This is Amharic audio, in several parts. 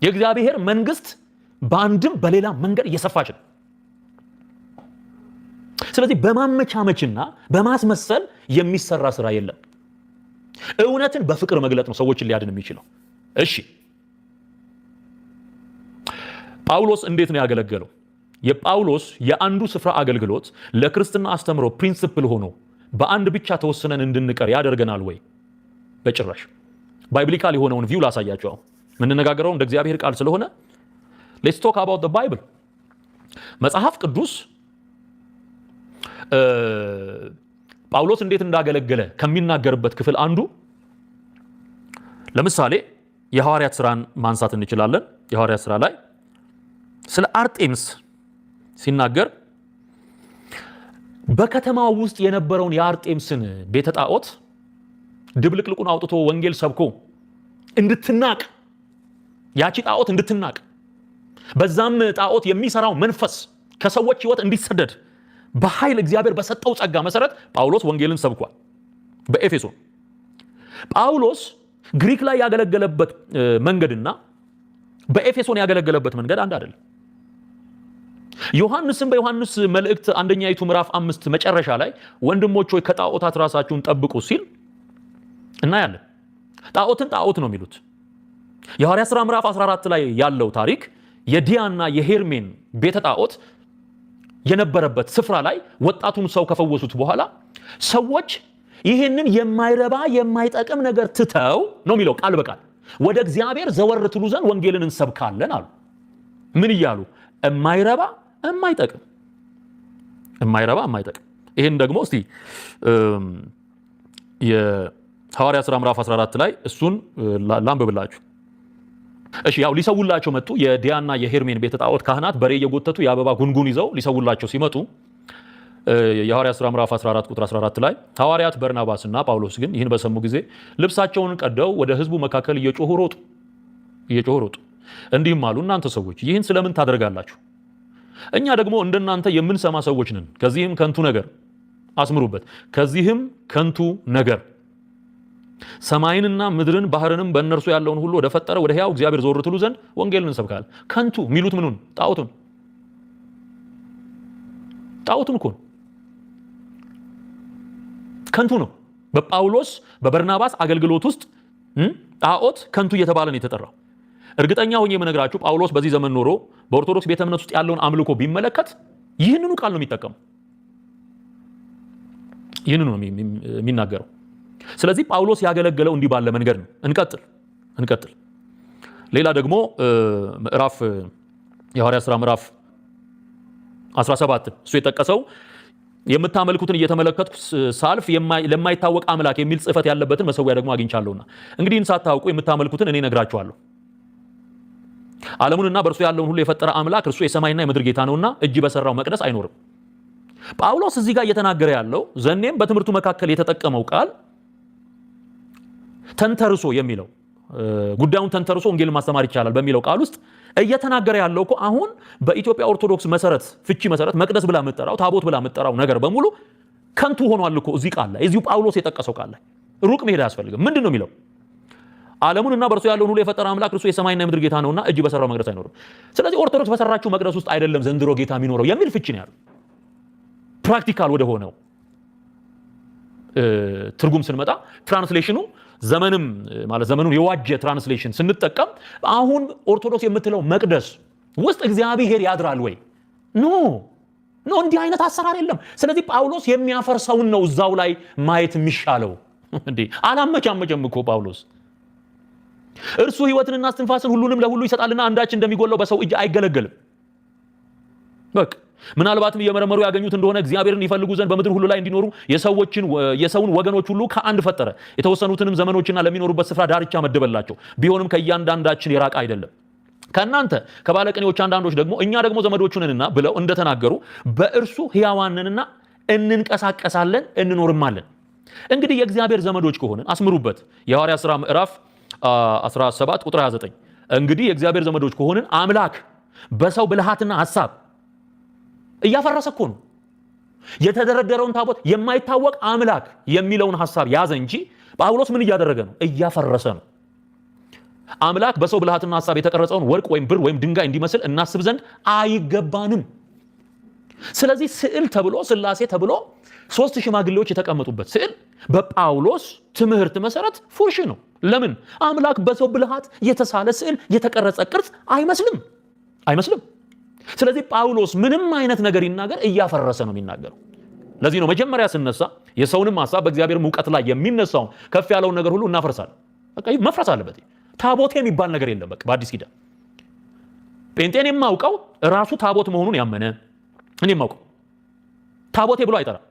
የእግዚአብሔር መንግስት በአንድም በሌላ መንገድ እየሰፋች ነው። ስለዚህ በማመቻመችና በማስመሰል የሚሰራ ስራ የለም። እውነትን በፍቅር መግለጥ ነው ሰዎችን ሊያድን የሚችለው። እሺ ጳውሎስ እንዴት ነው ያገለገለው? የጳውሎስ የአንዱ ስፍራ አገልግሎት ለክርስትና አስተምሮ ፕሪንሲፕል ሆኖ በአንድ ብቻ ተወስነን እንድንቀር ያደርገናል ወይ? በጭራሽ። ባይብሊካል የሆነውን ቪው ላሳያቸው። የምንነጋገረው እንደ እግዚአብሔር ቃል ስለሆነ ሌትስ ቶክ አባውት ዘ ባይብል። መጽሐፍ ቅዱስ ጳውሎስ እንዴት እንዳገለገለ ከሚናገርበት ክፍል አንዱ ለምሳሌ የሐዋርያት ሥራን ማንሳት እንችላለን። የሐዋርያት ሥራ ላይ ስለ አርጤምስ ሲናገር በከተማው ውስጥ የነበረውን የአርጤምስን ቤተ ጣዖት ድብልቅልቁን አውጥቶ ወንጌል ሰብኮ እንድትናቅ፣ ያቺ ጣዖት እንድትናቅ፣ በዛም ጣዖት የሚሰራው መንፈስ ከሰዎች ህይወት እንዲሰደድ በኃይል እግዚአብሔር በሰጠው ጸጋ መሰረት ጳውሎስ ወንጌልን ሰብኳል በኤፌሶን። ጳውሎስ ግሪክ ላይ ያገለገለበት መንገድና በኤፌሶን ያገለገለበት መንገድ አንድ አይደለም። ዮሐንስም በዮሐንስ መልእክት አንደኛይቱ ምዕራፍ 5 መጨረሻ ላይ ወንድሞች ሆይ ከጣዖታት ራሳችሁን ጠብቁ ሲል እናያለን። ጣዖትን ጣዖት ነው የሚሉት። የሐዋርያት ሥራ ምዕራፍ 14 ላይ ያለው ታሪክ የዲያና የሄርሜን ቤተ ጣዖት የነበረበት ስፍራ ላይ ወጣቱን ሰው ከፈወሱት በኋላ ሰዎች ይህንን የማይረባ የማይጠቅም ነገር ትተው ነው የሚለው ቃል በቃል ወደ እግዚአብሔር ዘወር ትሉ ዘንድ ወንጌልን እንሰብካለን አሉ። ምን እያሉ? የማይረባ የማይጠቅም፣ የማይረባ የማይጠቅም። ይህን ደግሞ እስቲ የሐዋርያት ሥራ ምዕራፍ 14 ላይ እሱን ላንብብላችሁ። እሺ ያው ሊሰውላቸው መጡ። የዲያና የሄርሜን ቤተ ጣዖት ካህናት በሬ እየጎተቱ የአበባ ጉንጉን ይዘው ሊሰውላቸው ሲመጡ የሐዋርያት ሥራ ምዕራፍ 14 ቁጥር 14 ላይ ሐዋርያት በርናባስና ጳውሎስ ግን ይህን በሰሙ ጊዜ ልብሳቸውን ቀደው ወደ ሕዝቡ መካከል እየጮሁ ሮጡ። እንዲህም አሉ፣ እናንተ ሰዎች ይህን ስለምን ታደርጋላችሁ? እኛ ደግሞ እንደናንተ የምንሰማ ሰዎች ነን። ከዚህም ከንቱ ነገር አስምሩበት፣ ከዚህም ከንቱ ነገር ሰማይንና ምድርን ባህርንም በእነርሱ ያለውን ሁሉ ወደ ፈጠረ ወደ ሕያው እግዚአብሔር ዘወር ትሉ ዘንድ ወንጌልን እንሰብካለን። ከንቱ የሚሉት ምኑን? ጣዖቱን እኮ ነው። ከንቱ ነው። በጳውሎስ በበርናባስ አገልግሎት ውስጥ ጣዖት ከንቱ እየተባለ ነው የተጠራው። እርግጠኛ ሆኜ የምነግራችሁ ጳውሎስ በዚህ ዘመን ኖሮ በኦርቶዶክስ ቤተ እምነት ውስጥ ያለውን አምልኮ ቢመለከት ይህንኑ ቃል ነው የሚጠቀመው። ይህንኑ ነው የሚናገረው። ስለዚህ ጳውሎስ ያገለገለው እንዲህ ባለ መንገድ ነው። እንቀጥል። ሌላ ደግሞ ምዕራፍ የሐዋርያት ሥራ ምዕራፍ 17 እሱ የጠቀሰው የምታመልኩትን እየተመለከትኩ ሳልፍ ለማይታወቅ አምላክ የሚል ጽሕፈት ያለበትን መሰዊያ ደግሞ አግኝቻለሁና እንግዲህ ሳታውቁ የምታመልኩትን እኔ እነግራችኋለሁ። ዓለሙንና በእርሱ ያለውን ሁሉ የፈጠረ አምላክ እርሱ የሰማይና የምድር ጌታ ነውና እጅ በሰራው መቅደስ አይኖርም። ጳውሎስ እዚህ ጋር እየተናገረ ያለው ዘኔም በትምህርቱ መካከል የተጠቀመው ቃል ተንተርሶ የሚለው ጉዳዩን ተንተርሶ ወንጌልን ማስተማር ይቻላል በሚለው ቃል ውስጥ እየተናገረ ያለው እኮ አሁን በኢትዮጵያ ኦርቶዶክስ መሰረት ፍቺ መሰረት መቅደስ ብላ የምትጠራው ታቦት ብላ የምትጠራው ነገር በሙሉ ከንቱ ሆኗል እኮ እዚህ ቃል ላይ እዚሁ ጳውሎስ የጠቀሰው ቃል ላይ ሩቅ መሄድ አያስፈልግም። ምንድን ነው የሚለው? ዓለሙንና በእርሱ ያለውን ሁሉ የፈጠረ አምላክ እርሱ የሰማይና የምድር ጌታ ነውና እጅ በሰራው መቅደስ አይኖርም። ስለዚህ ኦርቶዶክስ በሰራችው መቅደስ ውስጥ አይደለም ዘንድሮ ጌታ የሚኖረው የሚል ፍቺ ነው ያለው። ፕራክቲካል ወደ ሆነው ትርጉም ስንመጣ ትራንስሌሽኑ ዘመንም ማለት ዘመኑን የዋጀ ትራንስሌሽን ስንጠቀም አሁን ኦርቶዶክስ የምትለው መቅደስ ውስጥ እግዚአብሔር ያድራል ወይ? ኖ እንዲህ አይነት አሰራር የለም። ስለዚህ ጳውሎስ የሚያፈርሰውን ነው እዛው ላይ ማየት የሚሻለው። እንዴ አላመቻመቸም እኮ ጳውሎስ። እርሱ ሕይወትንና እስትንፋስን ሁሉንም ለሁሉ ይሰጣልና አንዳች እንደሚጎለው በሰው እጅ አይገለገልም። በቃ ምናልባትም እየመረመሩ ያገኙት እንደሆነ እግዚአብሔርን ይፈልጉ ዘንድ በምድር ሁሉ ላይ እንዲኖሩ የሰውን ወገኖች ሁሉ ከአንድ ፈጠረ። የተወሰኑትንም ዘመኖችና ለሚኖሩበት ስፍራ ዳርቻ መደበላቸው። ቢሆንም ከእያንዳንዳችን የራቀ አይደለም። ከእናንተ ከባለቅኔዎች አንዳንዶች ደግሞ እኛ ደግሞ ዘመዶቹ ነንና ብለው እንደተናገሩ በእርሱ ሕያዋንንና እንንቀሳቀሳለን እንኖርማለን። እንግዲህ የእግዚአብሔር ዘመዶች ከሆንን አስምሩበት። የሐዋርያት ሥራ ምዕራፍ 17 ቁጥር 29 እንግዲህ የእግዚአብሔር ዘመዶች ከሆንን አምላክ በሰው ብልሃትና ሐሳብ እያፈረሰ እኮ ነው የተደረደረውን ታቦት የማይታወቅ አምላክ የሚለውን ሐሳብ ያዘ እንጂ ጳውሎስ ምን እያደረገ ነው? እያፈረሰ ነው። አምላክ በሰው ብልሃትና ሐሳብ የተቀረጸውን ወርቅ ወይም ብር ወይም ድንጋይ እንዲመስል እናስብ ዘንድ አይገባንም። ስለዚህ ስዕል ተብሎ ሥላሴ ተብሎ 3 ሽማግሌዎች የተቀመጡበት ስዕል በጳውሎስ ትምህርት መሰረት ፉርሽ ነው። ለምን? አምላክ በሰው ብልሃት የተሳለ ስዕል የተቀረጸ ቅርጽ አይመስልም። ስለዚህ ጳውሎስ ምንም አይነት ነገር ይናገር እያፈረሰ ነው የሚናገረው። ለዚህ ነው መጀመሪያ ስነሳ የሰውንም ሐሳብ በእግዚአብሔር ዕውቀት ላይ የሚነሳውን ከፍ ያለውን ነገር ሁሉ እናፈርሳለን። በቃ መፍረስ አለበት። ታቦት የሚባል ነገር የለም። በቃ በአዲስ ኪዳን ጴንጤን የማውቀው ራሱ ታቦት መሆኑን ያመነ እኔ የማውቀው ታቦቴ ብሎ አይጠራም።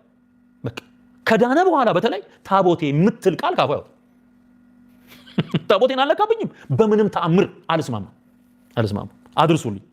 በቃ ከዳነ በኋላ በተለይ ታቦቴ የምትል ቃል ካፉ ያወጣ። ታቦቴን አለካብኝም፣ በምንም ተአምር አልስማማም። አድርሱልኝ